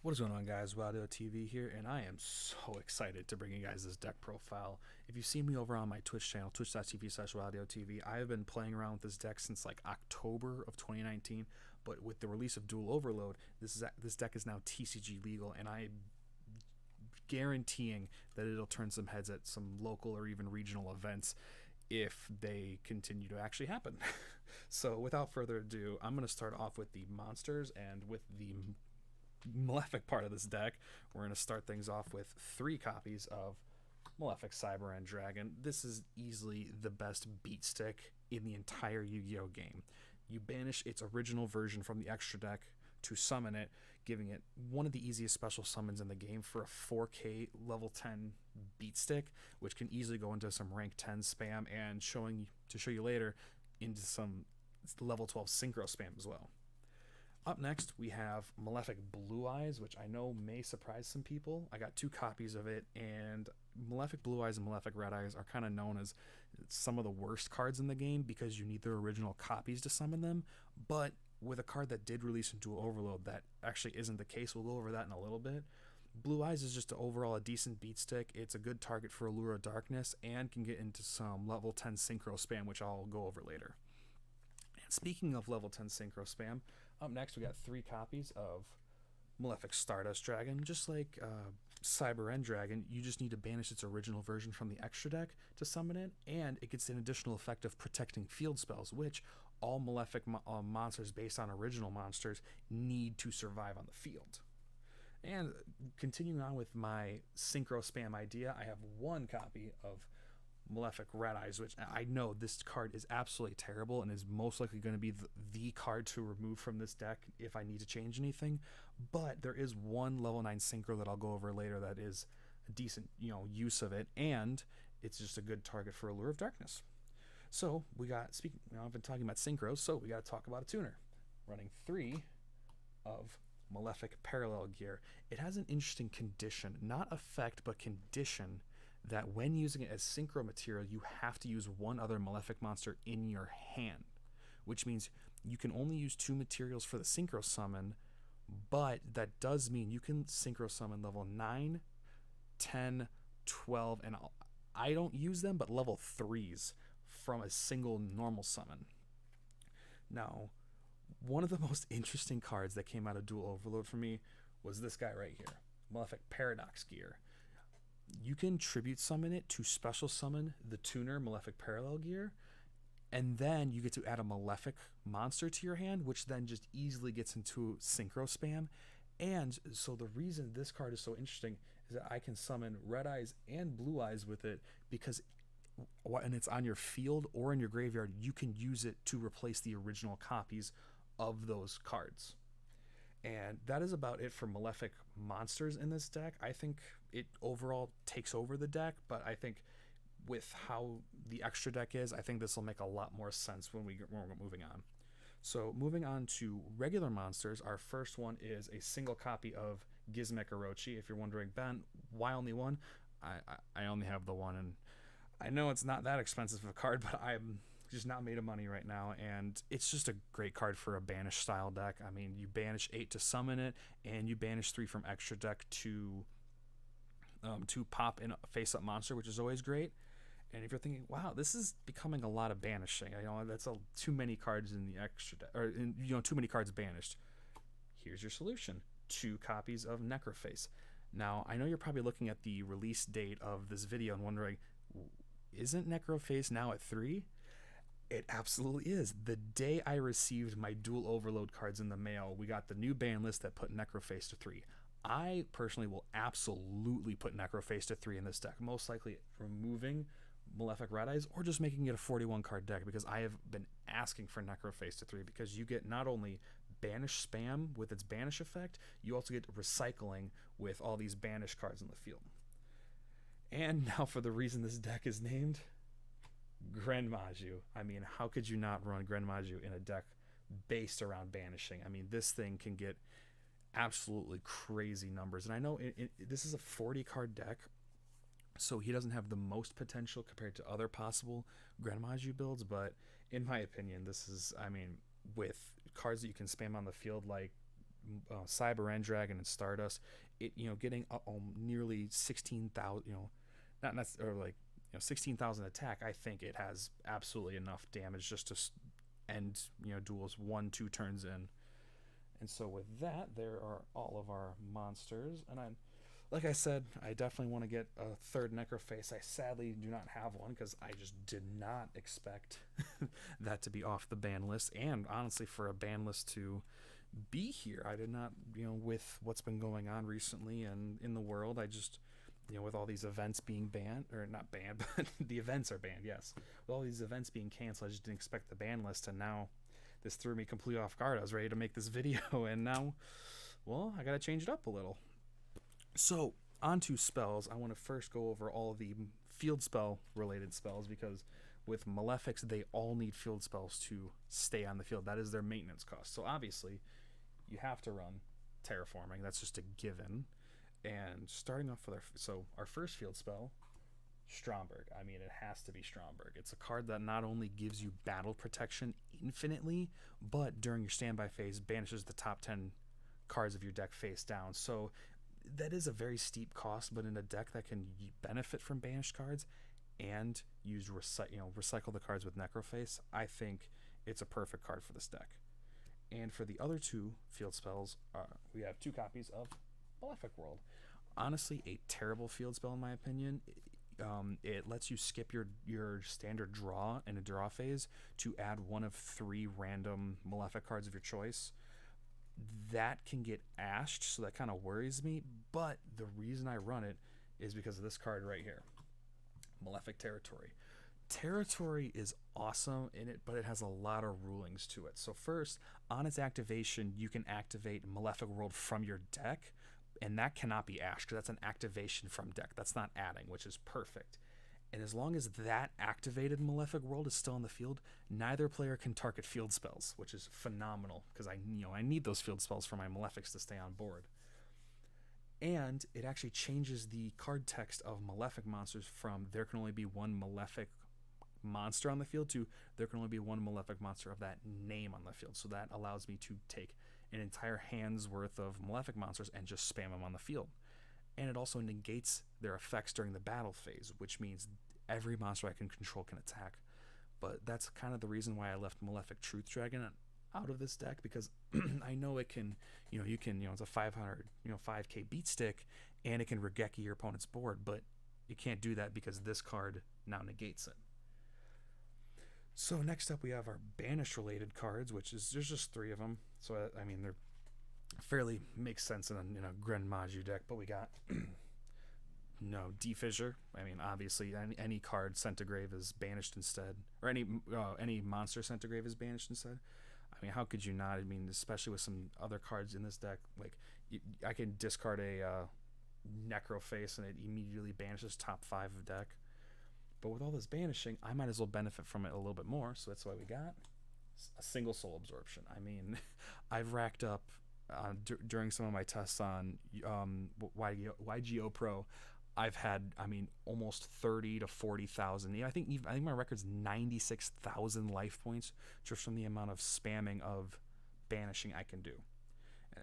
What is going on, guys? YGOPro TV here, and I am so excited to bring you guys this deck profile. If you've seen me over on my Twitch channel, twitch.tv/YGOPro TV, I have been playing around with this deck since like October of 2019, but with the release of Duel Overload, this deck is now TCG legal, and I'm guaranteeing that it'll turn some heads at some local or even regional events if they continue to actually happen. So without further ado, I'm going to start off with the monsters and with the Malefic part of this deck. We're going to start things off with 3 copies of Malefic Cyber Dragon. This is easily the best beat stick in the entire Yu-Gi-Oh game. You banish its original version from the extra deck to summon it, giving it one of the easiest special summons in the game for a 4K level 10 beat stick, which can easily go into some rank 10 spam and show you later into some level 12 synchro spam as well. Up next, we have Malefic Blue Eyes, which I know may surprise some people. I got 2 copies of it, and Malefic Blue Eyes and Malefic Red Eyes are kind of known as some of the worst cards in the game because you need their original copies to summon them. But with a card that did release in Duel Overload, that actually isn't the case. We'll go over that in a little bit. Blue Eyes is just overall a decent beat stick. It's a good target for Allure of Darkness and can get into some level 10 synchro spam, which I'll go over later. And speaking of level 10 synchro spam, up next we got 3 copies of Malefic Stardust Dragon. Just like Cyber End Dragon, you just need to banish its original version from the extra deck to summon it, and it gets an additional effect of protecting field spells, which all Malefic monsters based on original monsters need to survive on the field. And continuing on with my synchro spam idea, I have 1 copy of Malefic Red Eyes, which I know this card is absolutely terrible and is most likely going to be the card to remove from this deck if I need to change anything. But there is 1 level 9 synchro that I'll go over later that is a decent, use of it, and it's just a good target for Allure of Darkness. So we got I've been talking about synchros, so we got to talk about a tuner. Running 3 of Malefic Parallel Gear. It has an interesting condition, not effect, but condition, that when using it as synchro material, you have to use 1 other Malefic monster in your hand, which means you can only use 2 materials for the synchro summon, but that does mean you can synchro summon level 9, 10, 12, and I don't use them, but level 3s from a single normal summon. Now, one of the most interesting cards that came out of Duel Overload for me was this guy right here, Malefic Paradox Gear. You can tribute summon it to special summon the tuner Malefic Parallel Gear, and then you get to add a Malefic monster to your hand, which then just easily gets into synchro spam. And so the reason this card is so interesting is that I can summon Red Eyes and Blue Eyes with it, because when it's on your field or in your graveyard, you can use it to replace the original copies of those cards. And that is about it for Malefic Monsters in this deck. I think it overall takes over the deck, but I think with how the extra deck is, I think this will make a lot more sense when we're moving on. So moving on to regular monsters, our first one is a single copy of Gizmek Orochi. If you're wondering, Ben, why only 1? I only have the 1, and I know it's not that expensive of a card, but I'm just not made of money right now, and it's just a great card for a banish style deck. I mean, you banish 8 to summon it, and you banish 3 from extra deck to pop in a face up monster, which is always great. And if you're thinking, wow, this is becoming a lot of banishing, that's too many cards in the extra deck, or too many cards banished. Here's your solution: 2 copies of Necroface. Now, I know you're probably looking at the release date of this video and wondering, isn't Necroface now at 3? It absolutely is. The day I received my Duel Overload cards in the mail, we got the new ban list that put Necroface to 3. I personally will absolutely put Necroface to 3 in this deck, most likely removing Malefic Red Eyes or just making it a 41 card deck, because I have been asking for Necroface to 3, because you get not only banish spam with its banish effect, you also get recycling with all these banish cards in the field. And now for the reason this deck is named Gren Maju. I mean, how could you not run Gren Maju in a deck based around banishing? I mean, this thing can get absolutely crazy numbers. And I know this is a 40 card deck, so he doesn't have the most potential compared to other possible Gren Maju builds, but in my opinion, this is, with cards that you can spam on the field like Cyber End Dragon and Stardust, it getting nearly 16,000, not or like 16,000 attack. I think it has absolutely enough damage just to end duels 1-2 turns in. And so with that, there are all of our monsters, and like I said, I definitely want to get a third Necroface. I sadly do not have one because I just did not expect that to be off the ban list, and honestly, for a ban list to be here, I did not, with what's been going on recently and in the world, I just, with all these events being banned, or not banned, but the events are banned, yes. With all these events being canceled, I just didn't expect the ban list, and now this threw me completely off guard. I was ready to make this video, and now, well, I gotta change it up a little. So, onto spells. I want to first go over all of the field spell related spells, because with Malefics, they all need field spells to stay on the field. That is their maintenance cost. So obviously, you have to run Terraforming. That's just a given. And starting off with our first field spell, Stromberg. I mean, it has to be Stromberg. It's a card that not only gives you battle protection infinitely, but during your standby phase, banishes the top 10 cards of your deck face down. So that is a very steep cost, but in a deck that can benefit from banished cards and use recycle the cards with Necroface, I think it's a perfect card for this deck. And for the other two field spells, we have 2 copies of Malefic World. Honestly, a terrible field spell in my opinion. It lets you skip your standard draw in a draw phase to add one of 3 random Malefic cards of your choice. That can get ashed, so that kind of worries me, but the reason I run it is because of this card right here, Malefic Territory. Territory is awesome in it, but it has a lot of rulings to it. So first, on its activation, you can activate Malefic World from your deck, and that cannot be ashed because that's an activation from deck. That's not adding, which is perfect. And as long as that activated Malefic World is still in the field, neither player can target field spells, which is phenomenal because I need those field spells for my Malefics to stay on board. And it actually changes the card text of Malefic Monsters from there can only be one Malefic monster on the field to there can only be one Malefic monster of that name on the field. So that allows me to take an entire hand's worth of Malefic Monsters and just spam them on the field. And it also negates their effects during the battle phase, which means every monster I can control can attack. But that's kind of the reason why I left Malefic Truth Dragon out of this deck, because I know it can, it's a 5k beat stick, and it can Regeki your opponent's board, but you can't do that because this card now negates it. So next up we have our banished related cards, which is, there's just 3 of them. So I mean, they're fairly makes sense in a Gren Maju deck, but we got Defissure. I mean, obviously any card sent to grave is banished instead, or any monster sent to grave is banished instead. I mean, how could you not? I mean, especially with some other cards in this deck, like I can discard a Necroface and it immediately banishes top 5 of deck. But with all this banishing, I might as well benefit from it a little bit more. So that's why we got a single soul absorption. I mean, I've racked up during some of my tests on YGOPro. I've had, almost 30 to 40,000. I think my record's 96,000 life points just from the amount of spamming of banishing I can do.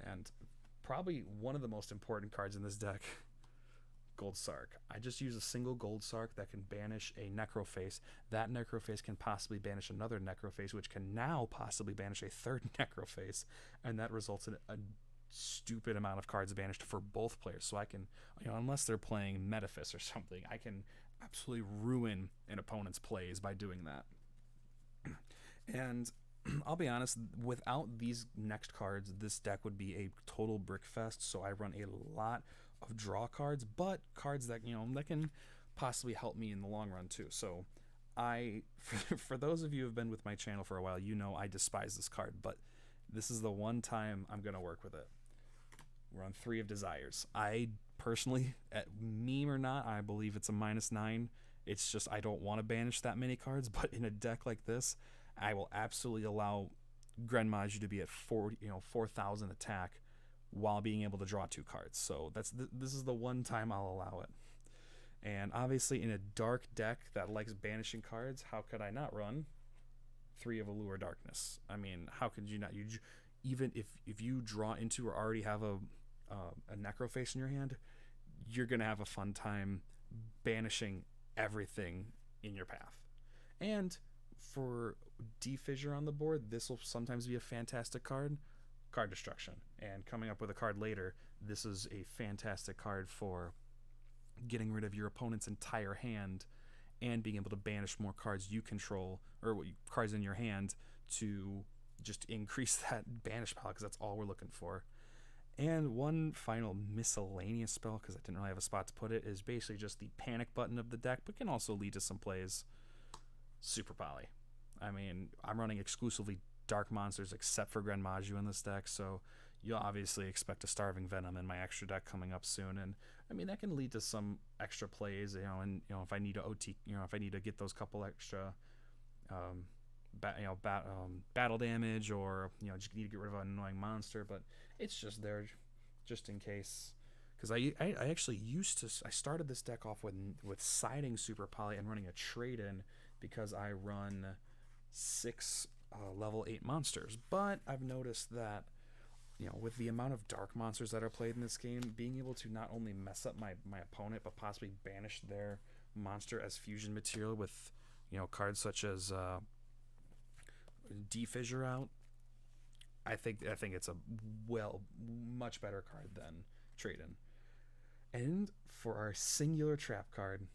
And probably one of the most important cards in this deck, Gold Sark. I just use a single Gold Sark that can banish a Necroface. That Necroface can possibly banish another Necroface, which can now possibly banish a third Necroface, and that results in a stupid amount of cards banished for both players. So I can, unless they're playing Metaphys or something, I can absolutely ruin an opponent's plays by doing that. And I'll be honest, without these next cards, this deck would be a total brick fest. So I run a lot of draw cards, but cards that that can possibly help me in the long run too. So for those of you who have been with my channel for a while, I despise this card, but this is the one time I'm gonna work with it. We're on 3 of Desires. I personally, meme or not, I believe it's a -9. It's just I don't want to banish that many cards, but in a deck like this, I will absolutely allow Gren Maju to be at 4,000 attack while being able to draw 2 cards. So this is the one time I'll allow it. And obviously in a dark deck that likes banishing cards, how could I not run 3 of Allure Darkness? I mean, how could you not? even if you draw into or already have a necro face in your hand, you're gonna have a fun time banishing everything in your path. And for defissure on the board, this will sometimes be a fantastic card destruction. And coming up with a card later, this is a fantastic card for getting rid of your opponent's entire hand and being able to banish more cards you control, or cards in your hand, to just increase that banish pile, because that's all we're looking for. And one final miscellaneous spell, because I didn't really have a spot to put it, is basically just the panic button of the deck, but can also lead to some plays. Super Poly. I mean, I'm running exclusively Dark Monsters except for Gren Maju in this deck, so you'll obviously expect a Starving Venom in my extra deck coming up soon. And I mean, that can lead to some extra plays, and if I need to OT, if I need to get those couple extra battle damage, or just need to get rid of an annoying monster, but it's just there just in case. Because I actually I started this deck off with siding Super Poly and running a trade-in, because I run 6 level 8 monsters. But I've noticed that with the amount of dark monsters that are played in this game, being able to not only mess up my opponent, but possibly banish their monster as fusion material with cards such as defissure out, I think it's a much better card than trade-in. And for our singular trap card,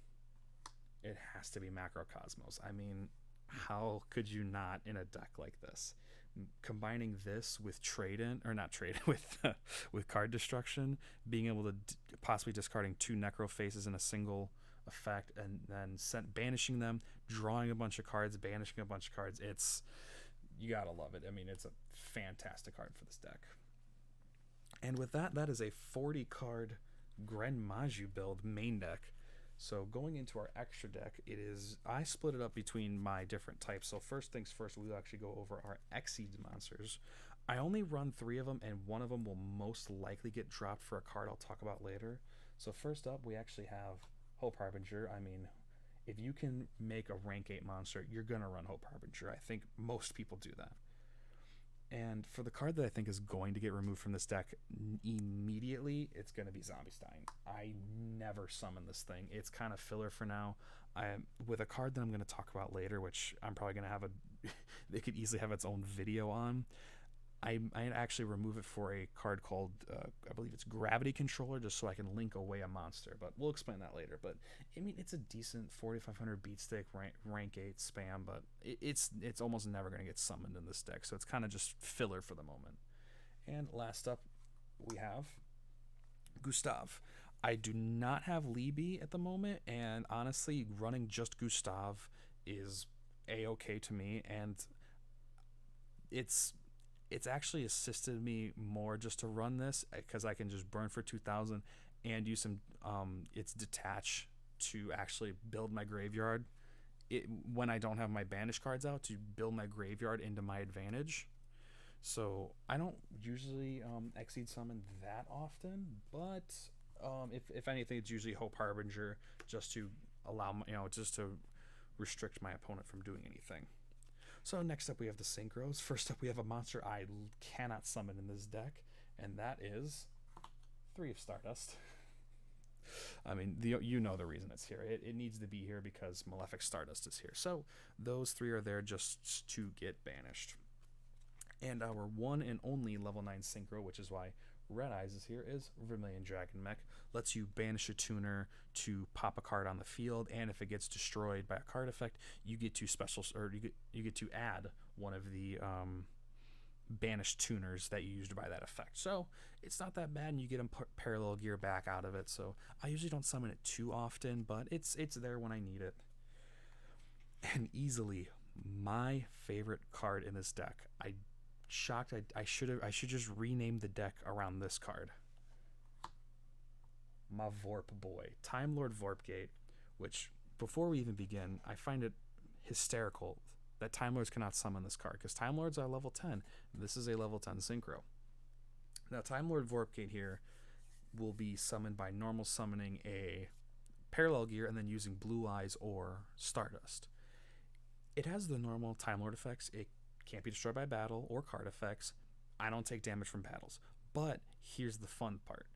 it has to be Macrocosmos. I mean, how could you not in a deck like this? Combining this with with card destruction, being able to possibly discarding 2 necro faces in a single effect, and then banishing them, drawing a bunch of cards, banishing a bunch of cards. You gotta love it. I mean, it's a fantastic card for this deck. And with that is a 40 card Gren Maju build main deck. So going into our extra deck, I split it up between my different types. So first things first, we'll actually go over our Xyz Monsters. I only run 3 of them, and one of them will most likely get dropped for a card I'll talk about later. So first up, we actually have Hope Harbinger. I mean, if you can make a rank 8 monster, you're going to run Hope Harbinger. I think most people do that. And for the card that I think is going to get removed from this deck immediately, it's going to be Zombie Stein. I never summon this thing. It's kind of filler for now. With a card that I'm going to talk about later, which I'm probably going to have they could easily have its own video on. I actually remove it for a card called, I believe it's Gravity Controller, just so I can link away a monster. But we'll explain that later. But I mean, it's a decent 4,500 beat stick, rank 8 spam, but it's almost never going to get summoned in this deck. So it's kind of just filler for the moment. And last up, we have Gustav. I do not have Libby at the moment, and honestly, running just Gustav is a-okay to me, and it's actually assisted me more just to run this, because I can just burn for 2,000 and use some its detach to actually build my graveyard when I don't have my banish cards out, to build my graveyard into my advantage. So I don't usually Xyz summon that often, but if anything, it's usually Hope Harbinger, just to allow just to restrict my opponent from doing anything. So next up we have the Synchros. First up we have a monster I cannot summon in this deck, and that is 3 of Stardust. I mean, the reason it's here. It needs to be here because Malefic Stardust is here. So those 3 are there just to get banished. And our one and only level 9 Synchro, which is why Red Eyes is here, is Vermilion Dragon Mech. Lets you banish a tuner to pop a card on the field, and if it gets destroyed by a card effect, you get to you get to add one of the banished tuners that you used by that effect. So it's not that bad, and you get a parallel gear back out of it. So I usually don't summon it too often, but it's there when I need it. And easily my favorite card in this deck. I should just rename the deck around this card. My Vorp boy, Time Lord Vorpgate, which, before we even begin, I find it hysterical that Time Lords cannot summon this card, because Time Lords are level 10, and this is a level 10 Synchro. Now, Time Lord Vorpgate here will be summoned by normal summoning a Parallel Gear and then using Blue Eyes or Stardust. It has the normal Time Lord effects. It can't be destroyed by battle or card effects. I don't take damage from battles. But here's the fun part.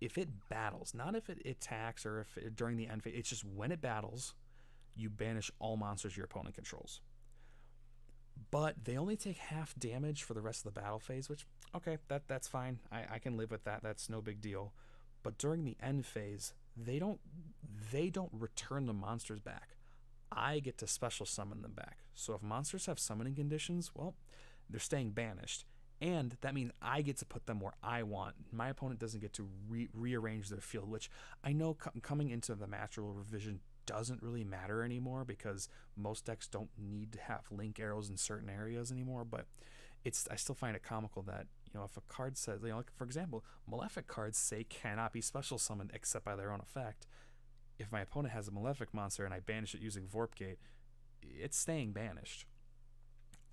If it battles, not if it attacks or if it, during the end phase, it's just when it battles, you banish all monsters your opponent controls. But they only take half damage for the rest of the battle phase, which, okay, that's fine. I can live with that. That's no big deal. But during the end phase, they don't return the monsters back. I get to special summon them back. So if monsters have summoning conditions, well, they're staying banished. And that means I get to put them where I want. My opponent doesn't get to rearrange their field, which I know coming into the natural revision doesn't really matter anymore because most decks don't need to have link arrows in certain areas anymore. But I still find it comical that, if a card says, like for example, Malefic cards say cannot be special summoned except by their own effect. If my opponent has a Malefic monster and I banish it using Vorpgate, it's staying banished.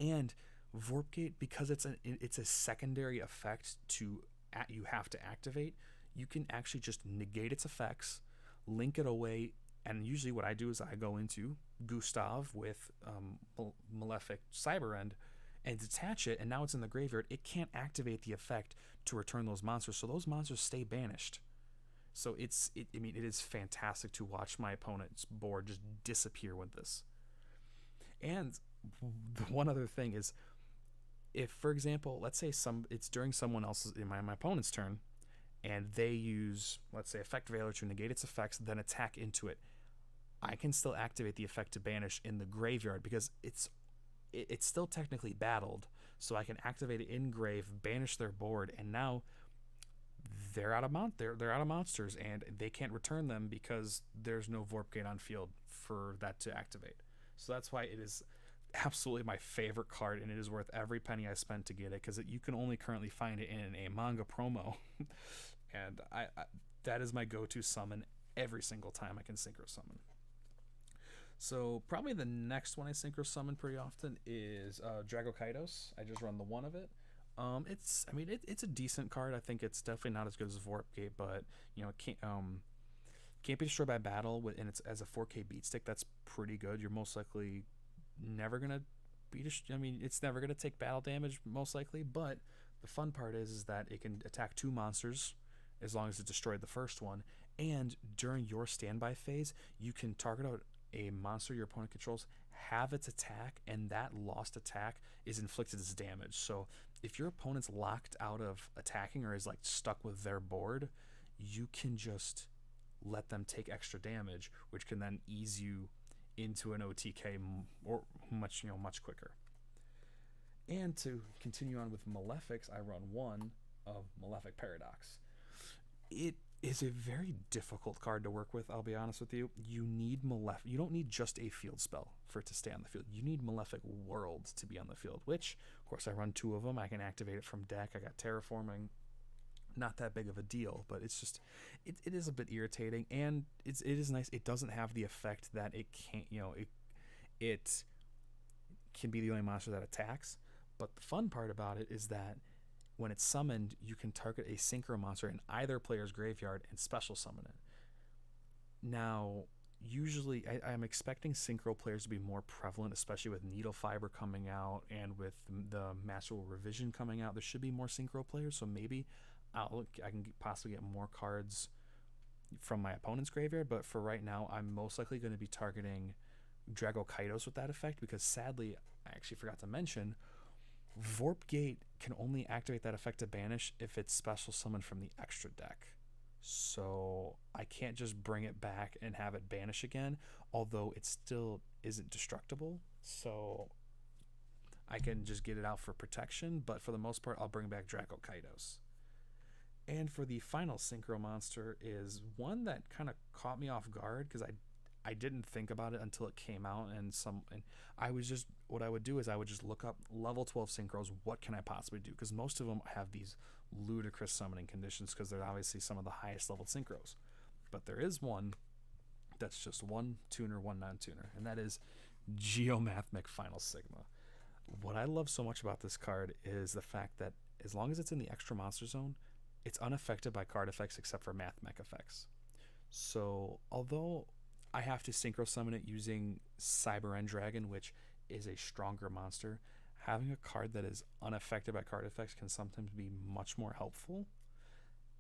And Vorpgate, because it's a secondary effect you have to activate, you can actually just negate its effects, link it away, and usually what I do is I go into Gustav with Malefic Cyberend and detach it, and now it's in the graveyard. It can't activate the effect to return those monsters, so those monsters stay banished. So it is fantastic to watch my opponent's board just disappear with this. And the one other thing is, if, for example, let's say it's during someone else's, in my opponent's turn, and they use, let's say, Effect Veiler to negate its effects, then attack into it, I can still activate the effect to banish in the graveyard because it's still technically battled, so I can activate it in grave, banish their board, and now they're out of monsters, and they can't return them because there's no Vorpgate on field for that to activate. So that's why it is absolutely my favorite card, and it is worth every penny I spent to get it because you can only currently find it in a manga promo. And I that is my go-to summon every single time I can synchro summon. So probably the next one I synchro summon pretty often is Dragokaitos. I just run the one of it. It's a decent card. I think it's definitely not as good as Vorpgate, but it can't be destroyed by battle, and it's as a 4K beat stick. That's pretty good. You're most likely never gonna it's never gonna take battle damage most likely. But the fun part is that it can attack 2 monsters as long as it destroyed the first one. And during your standby phase, you can target out a monster your opponent controls, have its attack, and that lost attack is inflicted as damage. So if your opponent's locked out of attacking or is like stuck with their board, you can just let them take extra damage, which can then ease you into an OTK or much quicker. And to continue on with Malefics, I run one of Malefic Paradox. It is a very difficult card to work with, I'll be honest with you. You need you don't need just a field spell for it to stay on the field. You need Malefic World to be on the field, which, of course, I run 2 of them. I can activate it from deck. I got Terraforming. Not that big of a deal, but it's just, it is a bit irritating, and it is nice. It doesn't have the effect that it can't, it can be the only monster that attacks. But the fun part about it is that when it's summoned, you can target a Synchro monster in either player's graveyard and special summon it. Now, usually, I'm expecting Synchro players to be more prevalent, especially with Needle Fiber coming out and with the Masterful Revision coming out. There should be more Synchro players, so maybe I can possibly get more cards from my opponent's graveyard. But for right now, I'm most likely going to be targeting Dragokaitos with that effect because, sadly, I actually forgot to mention, Vorpgate can only activate that effect to banish if it's special summoned from the extra deck. So I can't just bring it back and have it banish again, although it still isn't destructible. So I can just get it out for protection, but for the most part, I'll bring back Dragokaitos. And for the final Synchro monster is one that kind of caught me off guard because I didn't think about it until it came out, and I was just, what I would do is I would just look up level 12 synchros. What can I possibly do? Because most of them have these ludicrous summoning conditions because they're obviously some of the highest level synchros. But there is one that's just one tuner, one non-tuner, and that is Geomathmic Final Sigma. What I love so much about this card is the fact that as long as it's in the extra monster zone, it's unaffected by card effects except for Mathmech effects. So although I have to synchro summon it using Cyber End Dragon, which is a stronger monster, having a card that is unaffected by card effects can sometimes be much more helpful.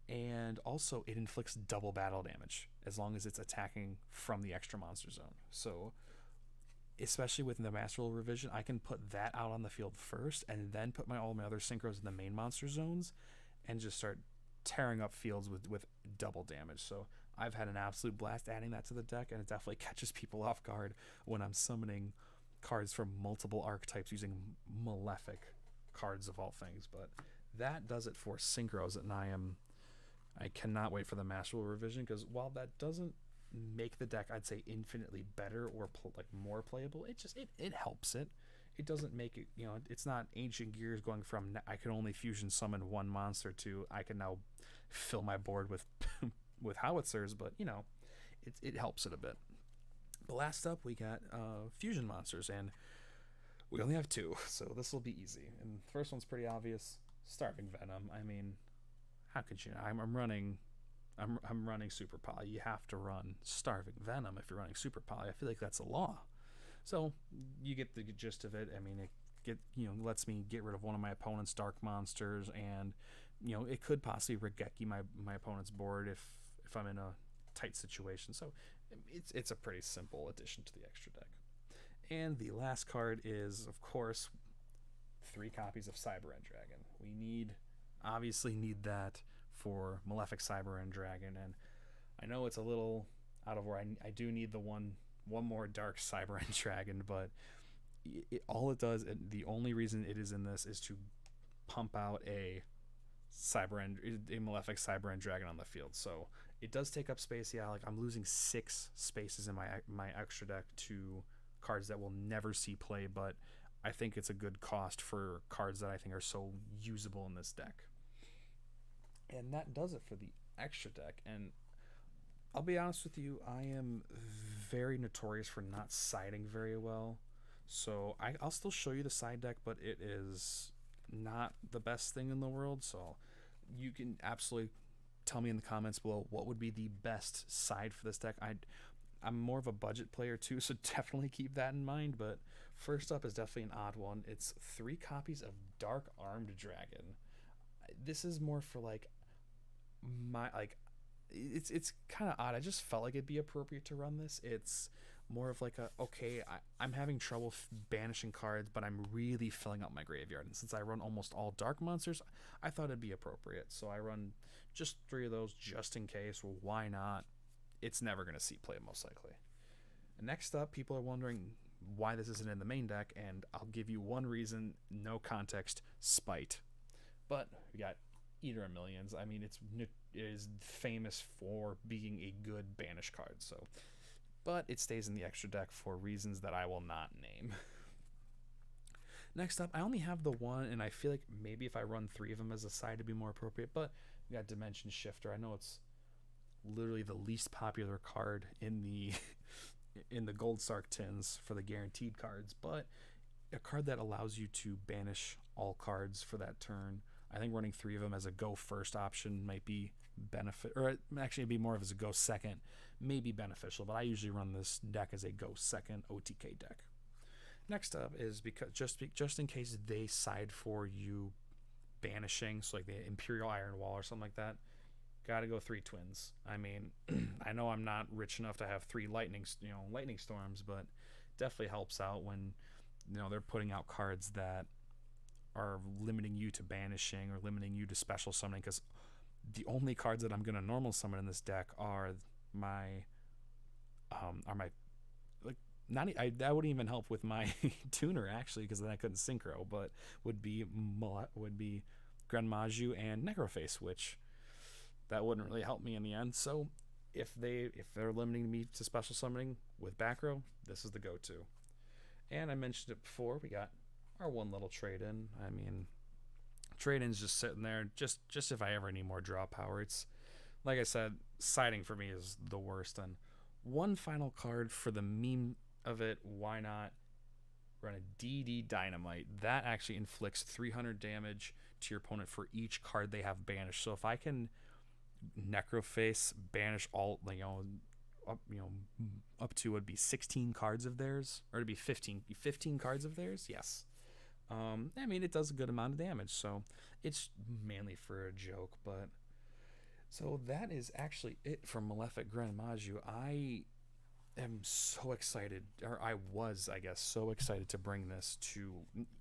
And also, it inflicts double battle damage as long as it's attacking from the extra monster zone. So, especially with the Master Rule revision, I can put that out on the field first and then put all my other synchros in the main monster zones and just start tearing up fields with double damage. So, I've had an absolute blast adding that to the deck, and it definitely catches people off guard when I'm summoning cards from multiple archetypes using Malefic cards of all things. But that does it for synchros, and I cannot wait for the Master Rule revision, because while that doesn't make the deck, I'd say, infinitely better or like more playable, it helps it. It doesn't make it, it's not Ancient Gears going from I can only fusion summon one monster to I can now fill my board with with howitzers, but it helps it a bit. But last up, we got fusion monsters, and we only have two, so this will be easy. And the first one's pretty obvious: Starving Venom. I mean, how could you? I'm running Super Poly. You have to run Starving Venom if you're running Super Poly. I feel like that's a law. So you get the gist of it. I mean, it lets me get rid of one of my opponent's dark monsters, and it could possibly Regeki my opponent's board if I'm in a tight situation. So it's a pretty simple addition to the extra deck. And the last card is, of course, 3 copies of Cyber End Dragon. We obviously need that for Malefic Cyber End Dragon, and I know it's a little out of where I do need the one more Dark Cyber End Dragon, but all it does, the only reason it is in this is to pump out a Malefic Cyber End Dragon on the field. So it does take up space. Yeah, like I'm losing 6 spaces in my extra deck to cards that will never see play, but I think it's a good cost for cards that I think are so usable in this deck. And that does it for the extra deck. And I'll be honest with you, I am very notorious for not siding very well. So I'll still show you the side deck, but it is not the best thing in the world. So you can absolutely tell me in the comments below what would be the best side for this deck. I'm more of a budget player too, so definitely keep that in mind. But first up is definitely an odd one. It's 3 copies of Dark Armed Dragon. This is more for it's kind of odd. I just felt like it'd be appropriate to run this. It's more of like I'm having trouble banishing cards, but I'm really filling up my graveyard. And since I run almost all dark monsters, I thought it'd be appropriate. So I run just 3 of those just in case. Well, why not? It's never going to see play, most likely. And next up, people are wondering why this isn't in the main deck, and I'll give you one reason, no context: spite. But we got Eater of Millions. I mean, it is famous for being a good banish card. So, but it stays in the extra deck for reasons that I will not name. Next up, I only have the one, and I feel like maybe if I run 3 of them as a side, it'd be more appropriate. But we got Dimension Shifter. I know it's literally the least popular card in the in the Gold Sark tins for the guaranteed cards, but a card that allows you to banish all cards for that turn. I think running 3 of them as a go first option might be benefit, or actually it'd be more of as a go second, may be beneficial, but I usually run this deck as a go second OTK deck. Next up is because just in case they side for you banishing, so like the Imperial Iron Wall or something like that, gotta go 3 twins. I mean, I know I'm not rich enough to have 3 lightning storms, but definitely helps out when they're putting out cards that are limiting you to banishing or limiting you to special summoning, because the only cards that I'm gonna normal summon in this deck are my that wouldn't even help with my tuner actually, because then I couldn't synchro, but would be Gren Maju and Necroface, which that wouldn't really help me in the end. So if they're limiting me to special summoning with back row, this is the go-to. And I mentioned it before, we got our one little trade-in. I mean, trade-in's just sitting there just if I ever need more draw power. It's like I said, siding for me is the worst. And one final card for the meme of it, why not run a DD Dynamite? That actually inflicts 300 damage to your opponent for each card they have banished. So if I can Necroface banish all, up to would be 16 cards of theirs, or to be 15 cards of theirs. Yes. I mean, it does a good amount of damage, so it's mainly for a joke. But so that is actually it from Malefic Gren Maju. I am so excited, or I was, I guess, so excited to bring this to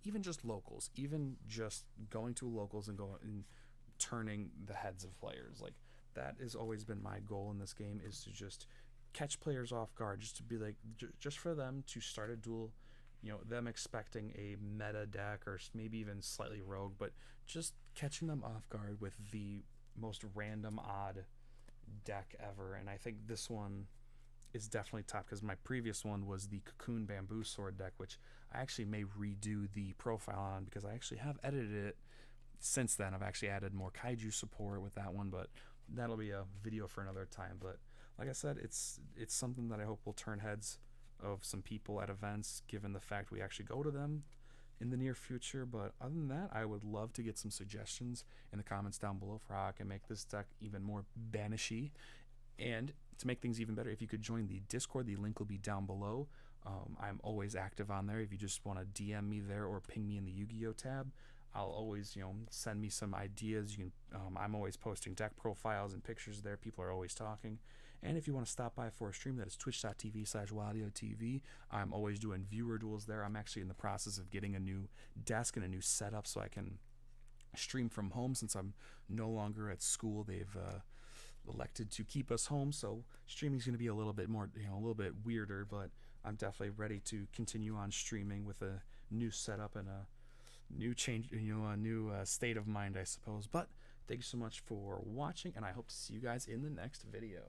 even just locals, even just going to locals and going and turning the heads of players. Like that has always been my goal in this game, is to just catch players off guard, just to be like, just for them to start a duel, them expecting a meta deck or maybe even slightly rogue, but just catching them off guard with the most random odd deck ever. And I think this one is definitely top, because my previous one was the Cocoon Bamboo Sword deck, which I actually may redo the profile on, because I actually have edited it since then. I've actually added more kaiju support with that one, but that'll be a video for another time. But like I said, it's something that I hope will turn heads of some people at events, given the fact we actually go to them in the near future. But other than that, I would love to get some suggestions in the comments down below for how I can make this deck even more banishy. And to make things even better, if you could join the Discord, the link will be down below. I'm always active on there. If you just want to DM me there or ping me in the Yu-Gi-Oh tab, I'll always, send me some ideas. You can, I'm always posting deck profiles and pictures there. People are always talking. And if you want to stop by for a stream, that is twitch.tv/YGOTV. I'm always doing viewer duels there. I'm actually in the process of getting a new desk and a new setup so I can stream from home, since I'm no longer at school. They've elected to keep us home, so streaming is going to be a little bit more, a little bit weirder, but I'm definitely ready to continue on streaming with a new setup and a new change, a new state of mind, I suppose. But thank you so much for watching, and I hope to see you guys in the next video.